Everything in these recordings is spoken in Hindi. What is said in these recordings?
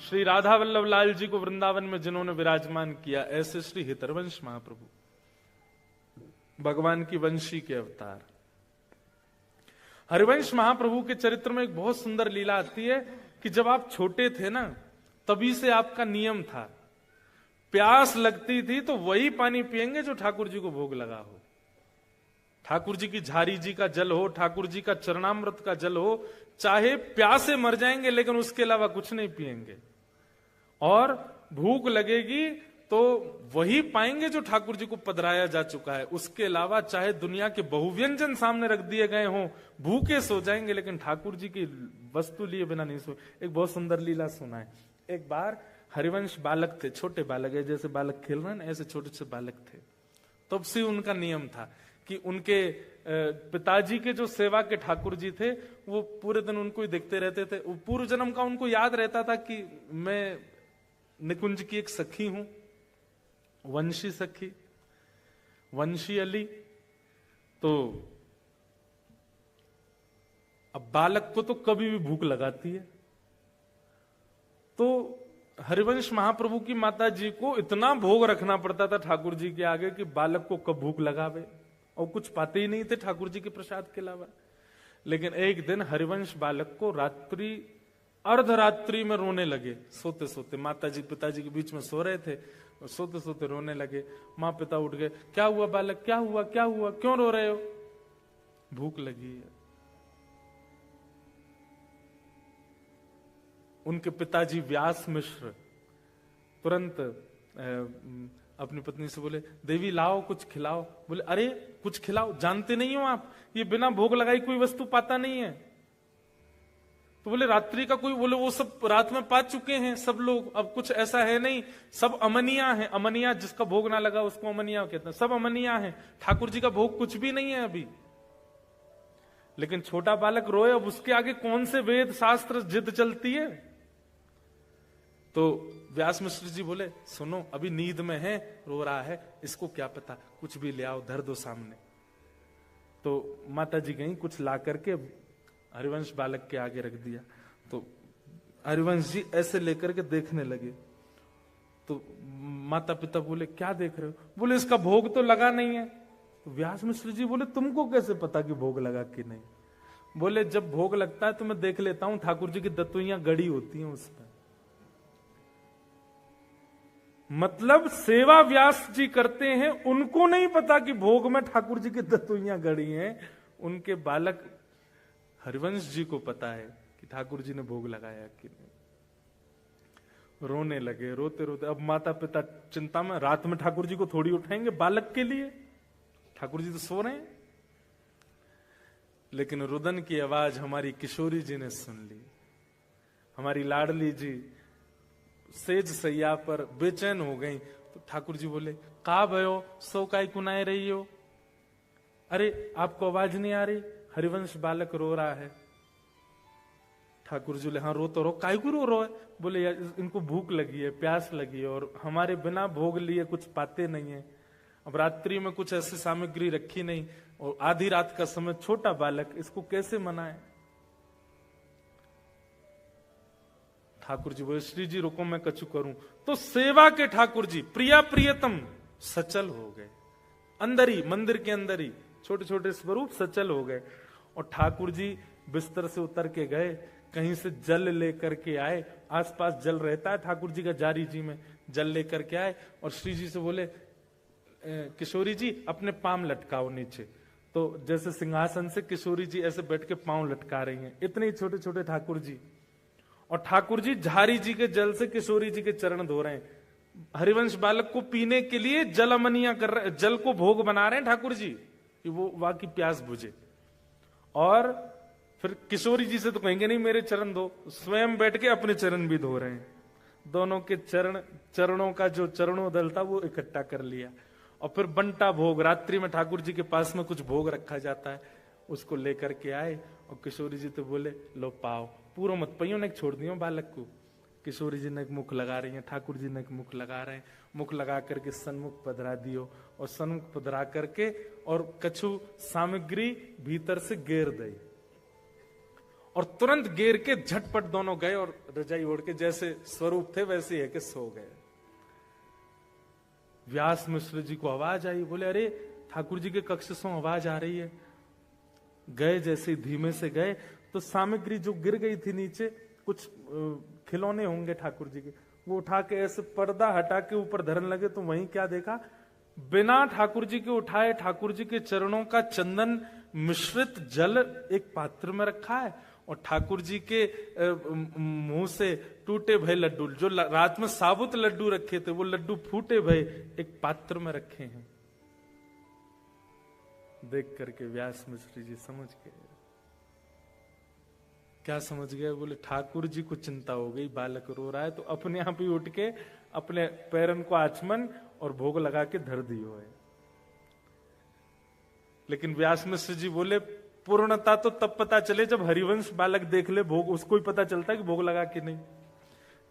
श्री राधा वल्लभ लाल जी को वृंदावन में जिन्होंने विराजमान किया, ऐसे श्री हितरवंश महाप्रभु, भगवान की वंशी के अवतार। हरिवंश महाप्रभु के चरित्र में एक बहुत सुंदर लीला आती है कि जब आप छोटे थे ना, तभी से आपका नियम था, प्यास लगती थी तो वही पानी पिएंगे जो ठाकुर जी को भोग लगा हो। ठाकुर जी की झारी जी का जल हो, ठाकुर जी का चरणामृत का जल हो, चाहे प्यासे मर जाएंगे लेकिन उसके अलावा कुछ नहीं पिएंगे। और भूख लगेगी तो वही पाएंगे जो ठाकुर जी को पधराया जा चुका है, उसके अलावा चाहे दुनिया के बहुव्यंजन सामने रख दिए गए हों, भूखे सो जाएंगे लेकिन ठाकुर जी की वस्तु लिए बिना नहीं सो। एक बहुत सुंदर लीला सुना है। एक बार हरिवंश बालक थे, छोटे बालक है, जैसे बालक खेल रहे हैं ना, ऐसे छोटे छोटे बालक थे। तब से उनका नियम था कि उनके पिताजी के जो सेवा के ठाकुर जी थे, वो पूरे दिन उनको ही देखते रहते थे। पूर्व जन्म का उनको याद रहता था कि मैं निकुंज की एक सखी हूं, वंशी सखी, वंशी अली। तो अब बालक को तो कभी भी भूख लगाती है, तो हरिवंश महाप्रभु की माता जी को इतना भोग रखना पड़ता था ठाकुर जी के आगे कि बालक को कब भूख लगावे, और कुछ पाते ही नहीं थे ठाकुर जी के प्रसाद के अलावा। लेकिन एक दिन हरिवंश बालक को रात्रि, अर्धरात्रि में रोने लगे, सोते सोते। माता जी पिताजी के बीच में सो रहे थे, सोते सोते रोने लगे। माँ पिता उठ गए, क्या हुआ बालक, क्या हुआ, क्या हुआ, क्यों रो रहे हो? भूख लगी है। उनके पिताजी व्यास मिश्र तुरंत अपनी पत्नी से बोले, देवी लाओ कुछ खिलाओ। बोले, अरे कुछ खिलाओ, जानते नहीं हो आप, ये बिना भोग लगाई कोई वस्तु पाता नहीं है। तो बोले, रात्रि का कोई, बोले वो सब रात में पा चुके हैं सब लोग, अब कुछ ऐसा है नहीं, सब अमनिया है। अमनिया, जिसका भोग ना लगा उसको अमनिया कहते हैं, सब अमनिया है, ठाकुर जी का भोग कुछ भी नहीं है अभी। लेकिन छोटा बालक रोए, अब उसके आगे कौन से वेद शास्त्र जिद चलती है। तो व्यास मिश्र जी बोले, सुनो अभी नींद में है, रो रहा है, इसको क्या पता, कुछ भी ले आओ, धर दो सामने। तो माता जी गई, कुछ ला करके हरिवंश बालक के आगे रख दिया। तो हरिवंश जी ऐसे लेकर के देखने लगे। तो माता पिता बोले, क्या देख रहे हो? बोले, इसका भोग तो लगा नहीं है। तो व्यास मिश्र जी बोले, तुमको कैसे पता कि भोग लगा कि नहीं? बोले, जब भोग लगता है तो मैं देख लेता हूं, ठाकुर जी की दत्तुइयां गड़ी होती हैं उस पर। मतलब सेवा व्यास जी करते हैं, उनको नहीं पता कि भोग में ठाकुर जी की दत्तुइयां गड़ी हैं। उनके बालक हरिवंश जी को पता है कि ठाकुर जी ने भोग लगाया कि नहीं। रोने लगे, रोते रोते। अब माता पिता चिंता में, रात में ठाकुर जी को थोड़ी उठाएंगे बालक के लिए, ठाकुर जी तो सो रहे हैं। लेकिन रुदन की आवाज हमारी किशोरी जी ने सुन ली। हमारी लाडली जी सेज सैया पर बेचैन हो गई। तो ठाकुर जी बोले, का भयो, सो काय कुनाए रही हो? अरे आपको आवाज नहीं आ रही? हरिवंश बालक रो रहा है। ठाकुर जी बोले, हाँ रो तो रो, काय को रो है? बोले, यार इनको भूख लगी है, प्यास लगी है, और हमारे बिना भोग लिए कुछ पाते नहीं है। अब रात्रि में कुछ ऐसी सामग्री रखी नहीं, और आधी रात का समय, छोटा बालक, इसको कैसे मनाए? ठाकुर जी बोले, श्री जी रुको, मैं कछु करूं। तो सेवा के ठाकुर जी प्रिया प्रियतम सचल हो गए, अंदर ही, मंदिर के अंदर ही छोटे छोटे स्वरूप सचल हो गए। और ठाकुर जी बिस्तर से उतर के गए, कहीं से जल लेकर के आए, आसपास जल रहता है ठाकुर जी का जारी जी में, जल लेकर के आए और श्री जी से बोले, किशोरी जी अपने पांव लटकाओ नीचे। तो जैसे सिंहासन से किशोरी जी ऐसे बैठ के पांव लटका रही हैं, इतने ही छोटे छोटे ठाकुर जी। और ठाकुर जी झारी जी के जल से किशोरी जी के चरण धो रहे हैं। हरिवंश बालक को पीने के लिए जल अमनिया कर रहे, जल को भोग बना रहे हैं ठाकुर जी कि वो वहां की प्यास बुझे। और फिर किशोरी जी से तो कहेंगे नहीं मेरे चरण धो, स्वयं बैठ के अपने चरण भी धो रहे हैं। दोनों के चरणों का जो चरणोदल था वो इकट्ठा कर लिया। और फिर बंटा भोग, रात्रि में ठाकुर जी के पास में कुछ भोग रखा जाता है, उसको लेकर के आए। और किशोरी जी तो बोले, लो पाओ, पूरा मत पइयो ने छोड़ दियो बालक को। किशोरी जी ने मुख लगा रही हैं, ठाकुर जी ने मुख लगा रहे हैं। मुख लगा करके सन्मुख पधरा दियो, और सन्मुख पधरा करके और कछु सामग्री भीतर से गेर दई। और तुरंत गिर के झटपट दोनों गए और रजाई ओढ़ के जैसे स्वरूप थे वैसे है कि सो गए। व्यास मिश्र जी को आवाज आई, बोले अरे ठाकुर जी के कक्ष से आवाज आ रही है। गए, जैसे धीमे से गए तो सामग्री जो गिर गई थी नीचे, कुछ खिलौने होंगे ठाकुर जी के, वो उठा के ऐसे पर्दा हटा के ऊपर धरन लगे। तो वहीं क्या देखा, बिना ठाकुर जी के उठाए ठाकुर जी के चरणों का चंदन मिश्रित जल एक पात्र में रखा है और ठाकुर जी के मुंह से टूटे भय लड्डू, जो रात में साबुत लड्डू रखे थे वो लड्डू फूटे भय एक पात्र में रखे हैं। देख करके व्यास मिश्र जी समझ गए। क्या समझ गए? बोले ठाकुर जी को चिंता हो गई, बालक रो रहा है, तो अपने आप ही उठ के अपने पैरन को आचमन और भोग लगा के धर दियो है। लेकिन व्यास मिश्र जी बोले पूर्णता तो तब पता चले जब हरिवंश बालक देख ले भोग, उसको ही पता चलता है कि भोग लगा कि नहीं।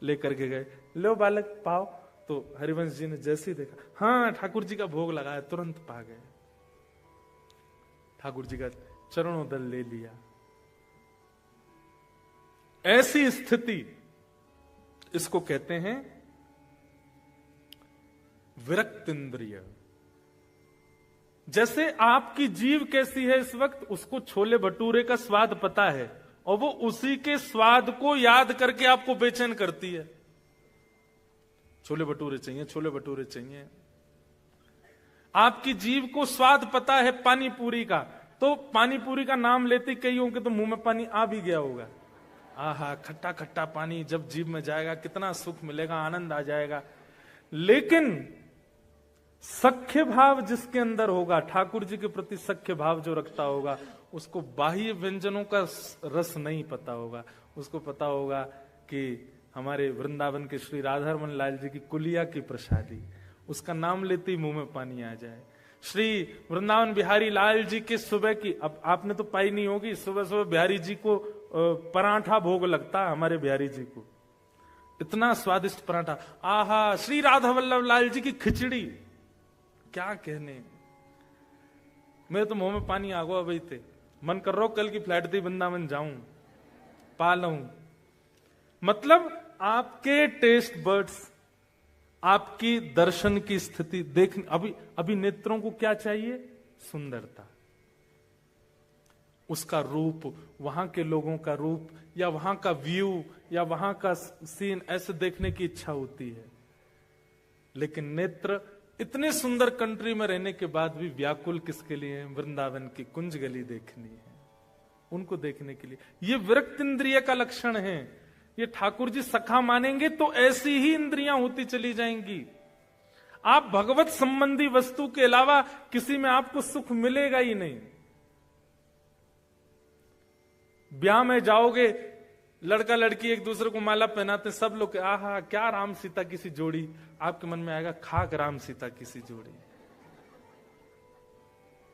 लेकर के गए, लो बालक पाओ। तो हरिवंश जी ने जैसे ही देखा, हाँ ठाकुर जी का भोग लगाया, तुरंत पा गए। ठाकुर जी का चरणोदल ले लिया। ऐसी स्थिति, इसको कहते हैं विरक्त इंद्रिय। जैसे आपकी जीव कैसी है इस वक्त, उसको छोले भटूरे का स्वाद पता है और वो उसी के स्वाद को याद करके आपको बेचैन करती है। छोले भटूरे चाहिए, छोले भटूरे चाहिए। आपकी जीव को स्वाद पता है पानी पूरी का, तो पानी पूरी का नाम लेते कईयों के तो मुंह में पानी आ भी गया होगा। आहा, खट्टा खट्टा पानी जब जीभ में जाएगा कितना सुख मिलेगा, आनंद आ जाएगा। लेकिन सख्य भाव जिसके अंदर होगा, ठाकुर जी के प्रति सख्य भाव जो रखता होगा, उसको बाह्य व्यंजनों का रस नहीं पता होगा। उसको पता होगा कि हमारे वृंदावन के श्री राधारमण लाल जी की कुलिया की प्रसादी, उसका नाम लेते ही मुंह में पानी आ जाए। श्री वृंदावन बिहारी लाल जी के सुबह की, अब आपने तो पाई नहीं होगी, सुबह सुबह बिहारी जी को पराठा भोग लगता, हमारे बिहारी जी को इतना स्वादिष्ट पराठा। आहा, श्री राधा वल्लभ लाल जी की खिचड़ी, क्या कहने, मेरे तो मुंह में पानी आ गया। भाई थे मन कर रहा कल की फ्लाइट थी वृंदावन जाऊं, पा लूं। मतलब आपके टेस्ट बर्ड्स, आपकी दर्शन की स्थिति देख, अभी नेत्रों को क्या चाहिए? सुंदरता, उसका रूप, वहां के लोगों का रूप, या वहां का व्यू, या वहां का सीन, ऐसे देखने की इच्छा होती है। लेकिन नेत्र इतने सुंदर कंट्री में रहने के बाद भी व्याकुल किसके लिए है? वृंदावन की कुंज गली देखनी है, उनको देखने के लिए। ये विरक्त इंद्रिय का लक्षण है। ये ठाकुर जी सखा मानेंगे तो ऐसी ही इंद्रियां होती चली जाएंगी। आप भगवत संबंधी वस्तु के अलावा किसी में आपको सुख मिलेगा ही नहीं। ब्याह में जाओगे, लड़का लड़की एक दूसरे को माला पहनाते, सब लोग आहा क्या राम सीता की सी जोड़ी, आपके मन में आएगा खाक राम सीता की सी जोड़ी।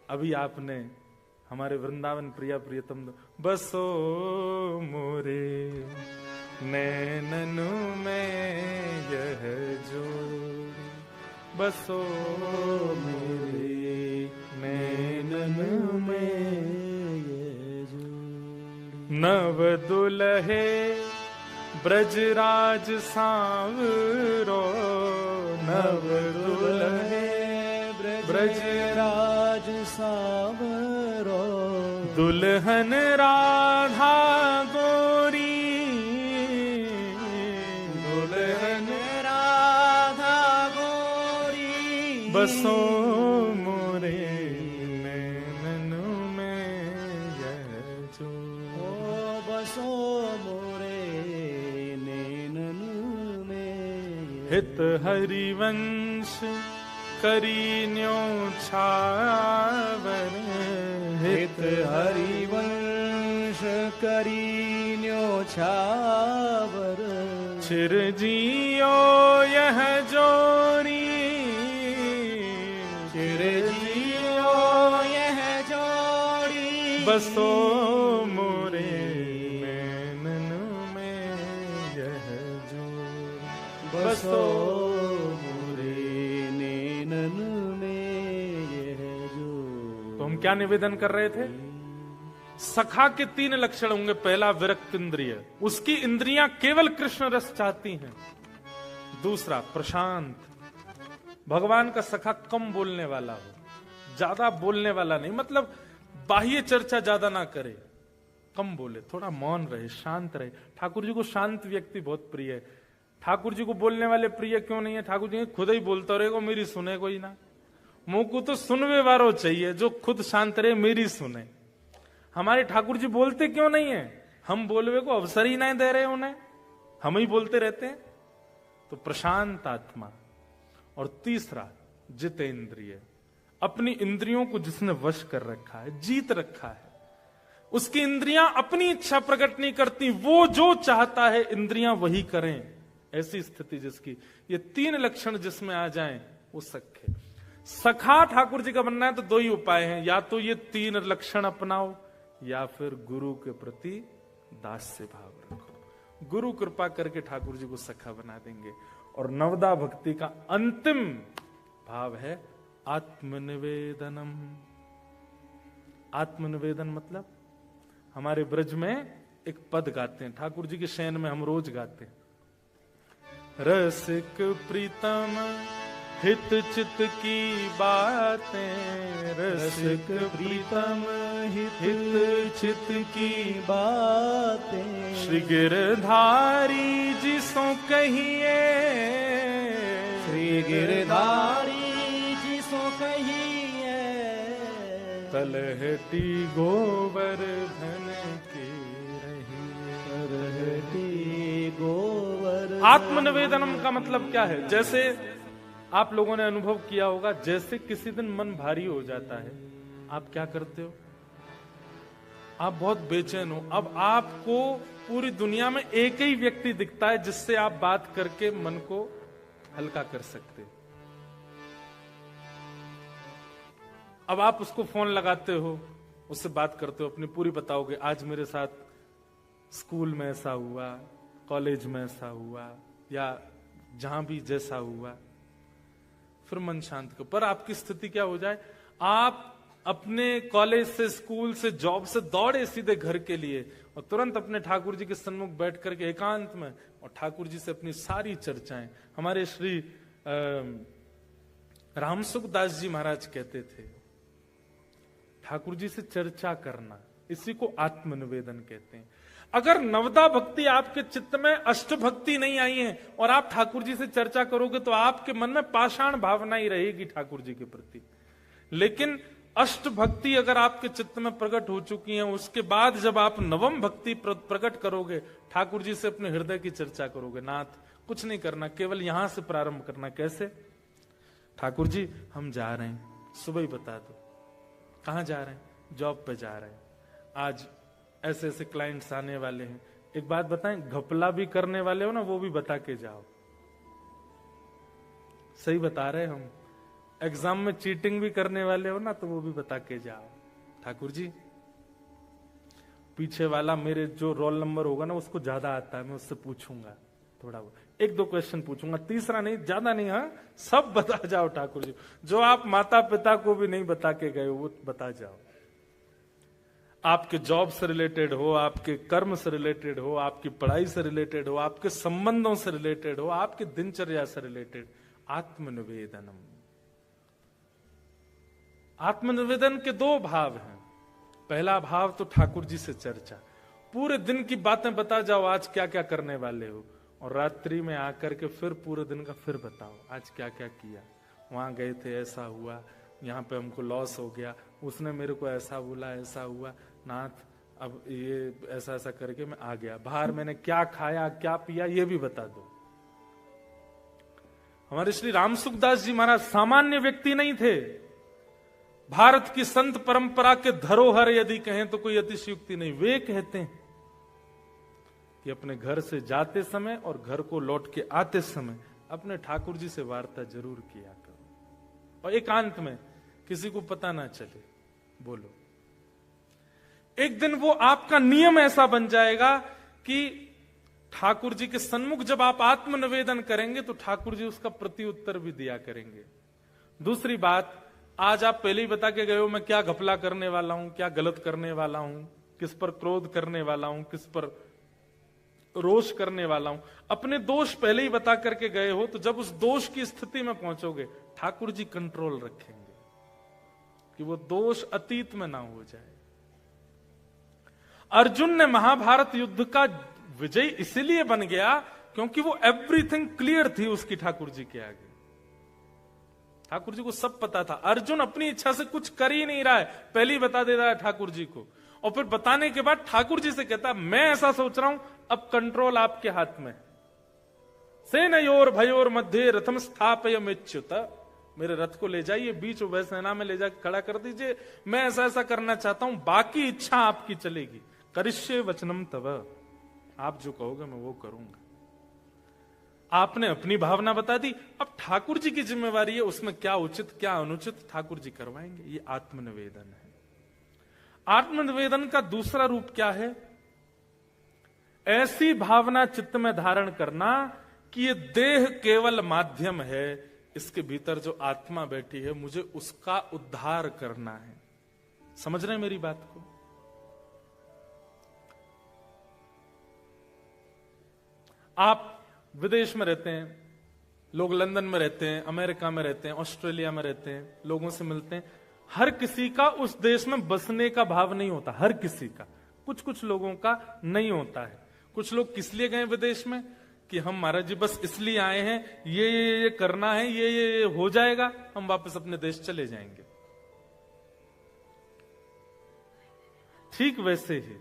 अभी आपने हमारे वृंदावन प्रिया प्रियतम बसो मोरे नैननु में यह जोड़ी, बसो मोरे नैननु में यह जोड़ी। नव दुल्हे ब्रजराज सांवरो, नव दुल्हे ब्रजराज सांवरो, दुल्हन राधा गोरी, दुल्हन राधा गोरी, बसो मोरे नैननु में यह जोड़ी, बसो मोरे नैननु में। हित हरिवंश करीन्यो छावर, हित हरिवंश करीन्यो छावर, चिरजियो यह जोरी, चिरजियो यह जोड़ी, बसो मोरे नैननु में यह जोड़ी, बसो क्या निवेदन कर रहे थे? सखा के 3 लक्षण होंगे। पहला विरक्त इंद्रिय, उसकी इंद्रियां केवल कृष्ण रस चाहती हैं। दूसरा प्रशांत, भगवान का सखा कम बोलने वाला हो, ज्यादा बोलने वाला नहीं, मतलब बाह्य चर्चा ज्यादा ना करे, कम बोले, थोड़ा मौन रहे, शांत रहे। ठाकुर जी को शांत व्यक्ति बहुत प्रिय है। ठाकुर जी को बोलने वाले प्रिय क्यों नहीं है? ठाकुर जी खुद ही बोलता रहेगा, मेरी सुने कोई ना। मुंह को तो सुनवे वारो चाहिए, जो खुद शांत रहे, मेरी सुने। हमारे ठाकुर जी बोलते क्यों नहीं है? हम बोलवे को अवसर ही नहीं दे रहे उन्हें, हम ही बोलते रहते हैं। तो प्रशांत आत्मा। और तीसरा जितेंद्रिय, अपनी इंद्रियों को जिसने वश कर रखा है, जीत रखा है, उसकी इंद्रियां अपनी इच्छा प्रकट नहीं करती, वो जो चाहता है इंद्रियां वही करें। ऐसी स्थिति जिसकी, ये 3 लक्षण जिसमें आ जाएं वो सखे। सखा ठाकुर जी का बनना है तो 2 ही उपाय हैं, या तो ये 3 लक्षण अपनाओ, या फिर गुरु के प्रति दास्य भाव रखो। गुरु कृपा करके ठाकुर जी को सखा बना देंगे। और नवदा भक्ति का अंतिम भाव है आत्मनिवेदनम। आत्मनिवेदन मतलब हमारे ब्रज में एक पद गाते हैं, ठाकुर जी के शयन में हम रोज गाते हैं। रसिक प्रीतम हित चित की बातें, रसिक प्रीतम हित चित की बातें, श्री गिरधारी जी सो कहिए, श्री गिरधारी जी सो कहिए, तलहटी गोवर्धन की रही, तलहटी गोवर्धन। आत्मनिवेदनम का मतलब क्या है? जैसे आप लोगों ने अनुभव किया होगा, जैसे किसी दिन मन भारी हो जाता है, आप क्या करते हो? आप बहुत बेचैन हो। अब आपको पूरी दुनिया में एक ही व्यक्ति दिखता है जिससे आप बात करके मन को हल्का कर सकते हो। अब आप उसको फोन लगाते हो, उससे बात करते हो, अपनी पूरी बताओगे, आज मेरे साथ स्कूल में ऐसा हुआ, कॉलेज में ऐसा हुआ, या जहां भी जैसा हुआ, फिर मन शांत करो। पर आपकी स्थिति क्या हो जाए, आप अपने कॉलेज से, स्कूल से, जॉब से दौड़े सीधे घर के लिए, और तुरंत अपने ठाकुर जी के सन्मुख बैठ करके एकांत में और ठाकुर जी से अपनी सारी चर्चाएं। हमारे श्री रामसुखदास जी महाराज कहते थे, ठाकुर जी से चर्चा करना, इसी को आत्मनिवेदन कहते हैं। अगर नवदा भक्ति आपके चित्त में, अष्ट भक्ति नहीं आई है, और आप ठाकुर जी से चर्चा करोगे तो आपके मन में पाषाण भावना ही रहेगी ठाकुर जी के प्रति। लेकिन अष्ट भक्ति अगर आपके चित्त में प्रकट हो चुकी है, उसके बाद जब आप नवम भक्ति प्रकट करोगे, ठाकुर जी से अपने हृदय की चर्चा करोगे। नाथ कुछ नहीं करना, केवल यहां से प्रारंभ करना। कैसे? ठाकुर जी हम जा रहे हैं, सुबह ही बता दो कहां जा रहे हैं। जॉब पे जा रहे हैं, आज ऐसे ऐसे क्लाइंट्स आने वाले हैं। एक बात बताएं, घपला भी करने वाले हो ना, वो भी बता के जाओ। सही बता रहे हम। एग्जाम में चीटिंग भी करने वाले हो ना, तो वो भी बता के जाओ। ठाकुर जी पीछे वाला मेरे जो रोल नंबर होगा ना, उसको ज्यादा आता है, मैं उससे पूछूंगा थोड़ा, 1-2 क्वेश्चन पूछूंगा, तीसरा नहीं, ज्यादा नहीं, हाँ सब बता जाओ ठाकुर जी। जो आप माता पिता को भी नहीं बता के गए हो, वो बता जाओ। आपके जॉब से रिलेटेड हो, आपके कर्म से रिलेटेड हो, आपकी पढ़ाई से रिलेटेड हो, आपके संबंधों से रिलेटेड हो, आपके दिनचर्या से रिलेटेड। आत्मनिवेदनम। आत्मनिवेदन के 2 भाव हैं। पहला भाव तो ठाकुर जी से चर्चा, पूरे दिन की बातें बता जाओ, आज क्या क्या करने वाले हो, और रात्रि में आकर के फिर पूरे दिन का फिर बताओ, आज क्या क्या किया, वहां गए थे, ऐसा हुआ, यहाँ पे हमको लॉस हो गया, उसने मेरे को ऐसा बोला, ऐसा हुआ, नाथ अब ये ऐसा ऐसा करके मैं आ गया, बाहर मैंने क्या खाया, क्या पिया, ये भी बता दो। हमारे श्री रामसुखदास जी महाराज सामान्य व्यक्ति नहीं थे। भारत की संत परंपरा के धरोहर यदि कहें तो कोई अतिशयोक्ति नहीं। वे कहते हैं कि अपने घर से जाते समय और घर को लौट के आते समय अपने ठाकुर जी से वार्ता जरूर किया करो, और एकांत में, किसी को पता ना चले। बोलो, एक दिन वो आपका नियम ऐसा बन जाएगा कि ठाकुर जी के सन्मुख जब आप आत्मनिवेदन करेंगे तो ठाकुर जी उसका प्रत्युत्तर भी दिया करेंगे। दूसरी बात, आज आप पहले ही बता के गए हो मैं क्या घपला करने वाला हूं, क्या गलत करने वाला हूं, किस पर क्रोध करने वाला हूं, किस पर रोष करने वाला हूं, अपने दोष पहले ही बता करके गए हो, तो जब उस दोष की स्थिति में पहुंचोगे ठाकुर जी कंट्रोल रखेंगे कि वो दोष अतीत में ना हो जाए। अर्जुन ने महाभारत युद्ध का विजयी इसलिए बन गया क्योंकि वो एवरीथिंग क्लियर थी उसकी ठाकुर जी के आगे। ठाकुर जी को सब पता था। अर्जुन अपनी इच्छा से कुछ कर ही नहीं रहा है, पहले ही बता दे रहा है ठाकुर जी को, और फिर बताने के बाद ठाकुर जी से कहता मैं ऐसा सोच रहा हूं, अब कंट्रोल आपके हाथ में। सेनयोर भयोर मध्य रथम स्थापयमेच्युत, मेरे रथ को ले जाइए बीच उभय सेना में ले जाकर खड़ा कर दीजिए, मैं ऐसा ऐसा करना चाहता हूं, बाकी इच्छा आपकी चलेगी। करिष्ये वचनम तव, आप जो कहोगे मैं वो करूंगा। आपने अपनी भावना बता दी, अब ठाकुर जी की जिम्मेवारी है उसमें क्या उचित क्या अनुचित ठाकुर जी करवाएंगे। ये आत्मनिवेदन है। आत्मनिवेदन का दूसरा रूप क्या है? ऐसी भावना चित्त में धारण करना कि ये देह केवल माध्यम है, इसके भीतर जो आत्मा बैठी है मुझे उसका उद्धार करना है। समझ रहे हैं मेरी बात को? आप विदेश में रहते हैं, लोग लंदन में रहते हैं, अमेरिका में रहते हैं, ऑस्ट्रेलिया में रहते हैं, लोगों से मिलते हैं। हर किसी का उस देश में बसने का भाव नहीं होता, हर किसी का। कुछ कुछ लोगों का नहीं होता है। कुछ लोग किस लिए गए विदेश में कि हम महाराज जी बस इसलिए आए हैं, ये करना है, ये हो जाएगा, हम वापस अपने देश चले जाएंगे। ठीक वैसे ही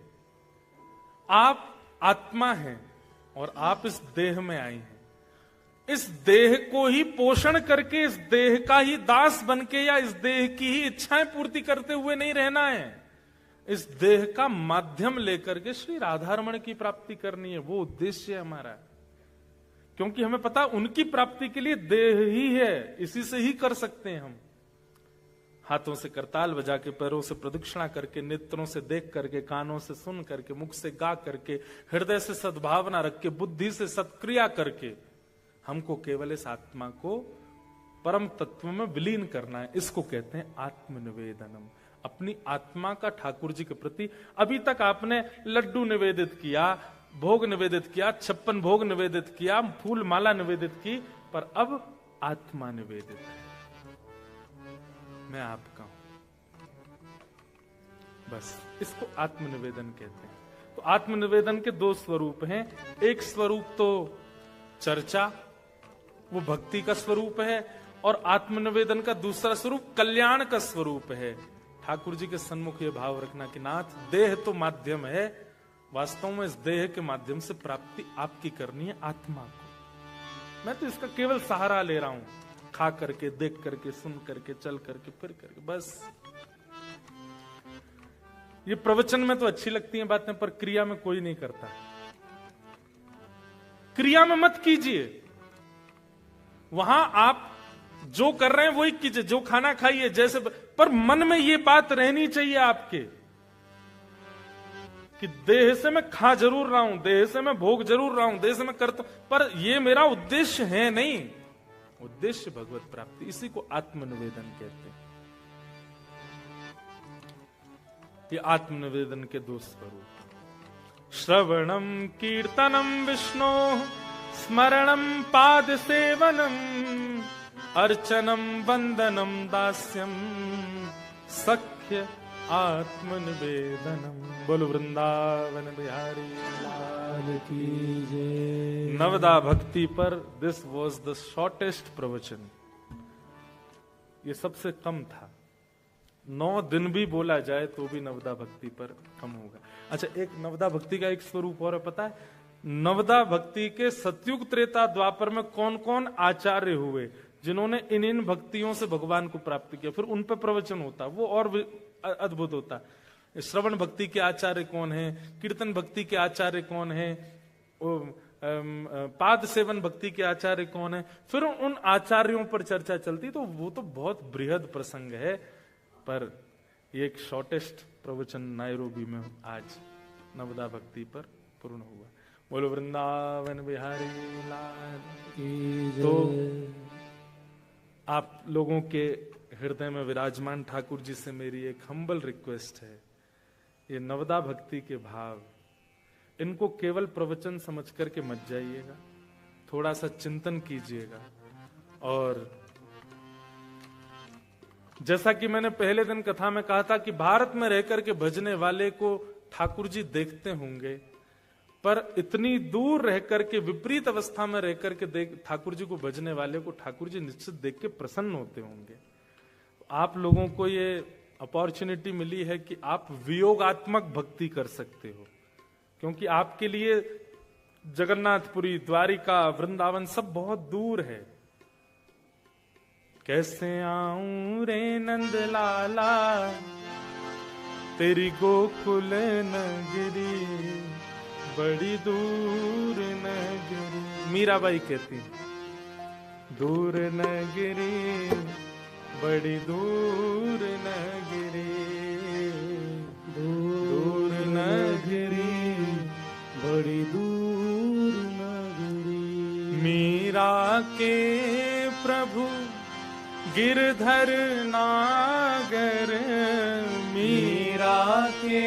आप आत्मा हैं और आप इस देह में आई हैं। इस देह को ही पोषण करके, इस देह का ही दास बनके या इस देह की ही इच्छाएं पूर्ति करते हुए नहीं रहना है। इस देह का माध्यम लेकर के श्री राधारमण की प्राप्ति करनी है, वो उद्देश्य है हमारा। क्योंकि हमें पता उनकी प्राप्ति के लिए देह ही है, इसी से ही कर सकते हैं हम। हाथों से करताल बजा के, पैरों से प्रदक्षिणा करके, नेत्रों से देख करके, कानों से सुन करके, मुख से गा करके, हृदय से सद्भावना रख के, बुद्धि से सत्क्रिया करके हमको केवल इस आत्मा को परम तत्व में विलीन करना है। इसको कहते हैं आत्मनिवेदनम। अपनी आत्मा का ठाकुर जी के प्रति, अभी तक आपने लड्डू निवेदित किया, भोग निवेदित किया, 56 भोग निवेदित किया, फूल माला निवेदित की, पर अब आत्मा निवेदित है। मैं आपका हूं, बस इसको आत्मनिवेदन कहते हैं। तो आत्मनिवेदन के दो स्वरूप हैं। एक स्वरूप तो चर्चा, वो भक्ति का स्वरूप है, और आत्मनिवेदन का दूसरा स्वरूप कल्याण का स्वरूप है। ठाकुर जी के सन्मुख ये भाव रखना कि नाथ, देह तो माध्यम है, वास्तव में इस देह के माध्यम से प्राप्ति आपकी करनी है आत्मा को। मैं तो इसका केवल सहारा ले रहा हूं, खा करके, देख करके, सुन करके, चल करके, फिर करके, बस। ये प्रवचन में तो अच्छी लगती हैं बातें, पर क्रिया में कोई नहीं करता। क्रिया में मत कीजिए। वहां आप जो कर रहे हैं वही कीजिए, जो खाना खाइए, जैसे, पर मन में ये बात रहनी चाहिए आपके कि देह से मैं खा जरूर रहा हूं, देह से मैं भोग जरूर रहा हूं, देह से मैं करता हूं, पर ये मेरा उद्देश्य है नहीं। उद्देश्य भगवत प्राप्ति, इसी को आत्मनिवेदन कहते हैं। ये आत्मनिवेदन के दो स्वरूप, श्रवणम कीर्तनम विष्णु, स्मरणम पाद सेवनम, अर्चनम वंदनम दास्यम, सख्य आत्मनिवेदनम। बोलो वृंदावन बिहारी लाल की जय। नवदा भक्ति पर दिस वॉज द शॉर्टेस्ट प्रवचन। ये सबसे कम था। 9 दिन भी बोला जाए तो भी नवदा भक्ति पर कम होगा। अच्छा, एक नवदा भक्ति का एक स्वरूप और है, पता है? नवदा भक्ति के सतयुग त्रेता द्वापर में कौन कौन आचार्य हुए जिन्होंने इन भक्तियों से भगवान को प्राप्त किया, फिर उन पर प्रवचन होता, वो और अद्भुत होता। श्रवण भक्ति के आचार्य कौन है, कीर्तन भक्ति के आचार्य कौन है, पाद सेवन भक्ति के आचार्य कौन है, फिर उन आचार्यों पर चर्चा चलती। तो वो तो बहुत बृहद प्रसंग है, पर ये एक शॉर्टेस्ट प्रवचन नायरोबी में आज नवदा भक्ति पर पूर्ण हुआ। बोलो वृंदावन बिहारी लाल की जय। तो आप लोगों के हृदय में विराजमान ठाकुर जी से मेरी एक हम्बल रिक्वेस्ट है ये नवदा भक्ति के भाव, इनको केवल प्रवचन समझ करके मत जाइएगा, थोड़ा सा चिंतन कीजिएगा। और जैसा कि मैंने पहले दिन कथा में कहा था कि भारत में रहकर के भजने वाले को ठाकुर जी देखते होंगे, पर इतनी दूर रहकर के, विपरीत अवस्था में रहकर के ठाकुर जी को भजने वाले को ठाकुर जी निश्चित देख के प्रसन्न होते होंगे। आप लोगों को ये अपॉर्चुनिटी मिली है कि आप वियोगात्मक भक्ति कर सकते हो, क्योंकि आपके लिए जगन्नाथपुरी, द्वारिका, वृंदावन सब बहुत दूर है। कैसे आऊं रे नंद लाला तेरी गोकुल नगरी, बड़ी दूर नगरी। मीराबाई कहती दूर नगरी, बड़ी दूर नगरी, दूर नगरी, बड़ी दूर नगरी। मीरा के प्रभु गिरधर नागर, मीरा के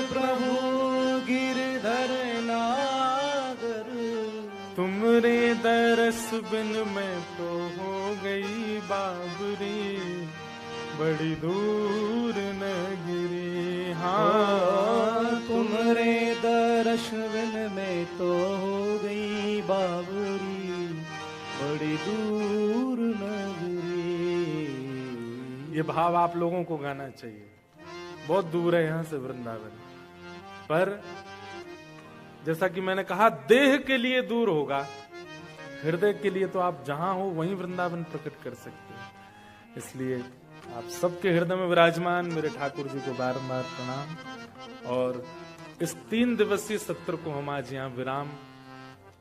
प्रभु गिरधर नागर। तुमरे दरस बिन मैं तो हो गई बाबरी, बड़ी दूर नगरी। हाँ तुमरे दरस बिन मैं तो हो गई बाबरी, बड़ी दूर नगरी। ये भाव आप लोगों को गाना चाहिए। बहुत दूर है यहां से वृंदावन, पर जैसा कि मैंने कहा, देह के लिए दूर होगा, हृदय के लिए तो आप जहां हो वहीं वृंदावन प्रकट कर सकते हैं। इसलिए आप सबके हृदय में विराजमान मेरे ठाकुर जी को बारंबार प्रणाम। और इस 3 दिवसीय सत्र को हम आज यहाँ विराम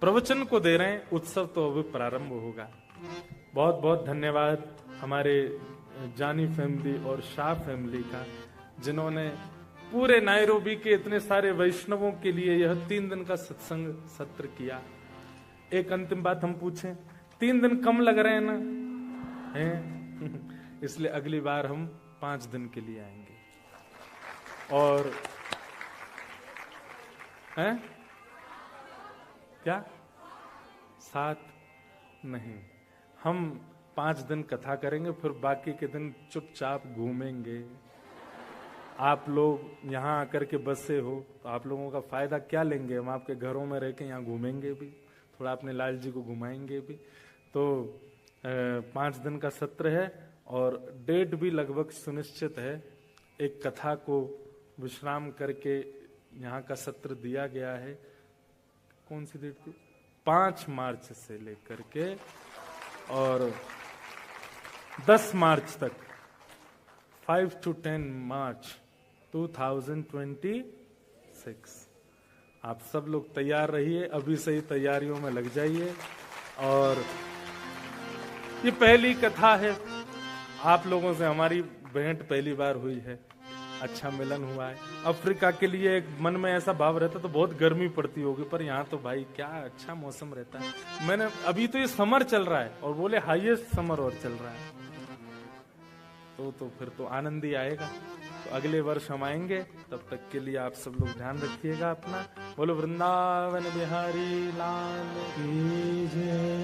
प्रवचन को दे रहे हैं। उत्सव तो अभी प्रारंभ होगा। बहुत बहुत धन्यवाद हमारे जानी फैमिली और शाह फैमिली का, जिन्होंने पूरे नायरोबी के इतने सारे वैष्णवों के लिए यह 3 दिन का सत्संग सत्र किया। एक अंतिम बात हम पूछें, 3 दिन कम लग रहे हैं ना? हैं? इसलिए अगली बार हम 5 दिन के लिए आएंगे। और हैं? क्या 7 नहीं, हम 5 दिन कथा करेंगे, फिर बाकी के दिन चुपचाप घूमेंगे। आप लोग यहाँ आकर के बसे हो तो आप लोगों का फायदा क्या लेंगे? हम आपके घरों में रह के यहाँ घूमेंगे भी, थोड़ा अपने लाल जी को घुमाएंगे भी। तो 5 दिन का सत्र है और डेट भी लगभग सुनिश्चित है। एक कथा को विश्राम करके यहाँ का सत्र दिया गया है। कौन सी डेट थी? 5 मार्च से लेकर के और 10 मार्च तक, 5 to 10 मार्च 2026। आप सब लोग तैयार रहिए, अभी से ही तैयारियों में लग जाइए। और ये पहली कथा है, आप लोगों से हमारी भेंट पहली बार हुई है, अच्छा मिलन हुआ है। अफ्रीका के लिए एक मन में ऐसा भाव रहता तो बहुत गर्मी पड़ती होगी, पर यहाँ तो भाई क्या अच्छा मौसम रहता है। मैंने अभी तो ये समर चल रहा है और बोले हाईएस्ट समर और चल रहा है, तो फिर तो आनंद ही आएगा। तो अगले वर्ष हम आएंगे, तब तक के लिए आप सब लोग ध्यान रखिएगा अपना। बोलो वृंदावन बिहारी लाल की जय।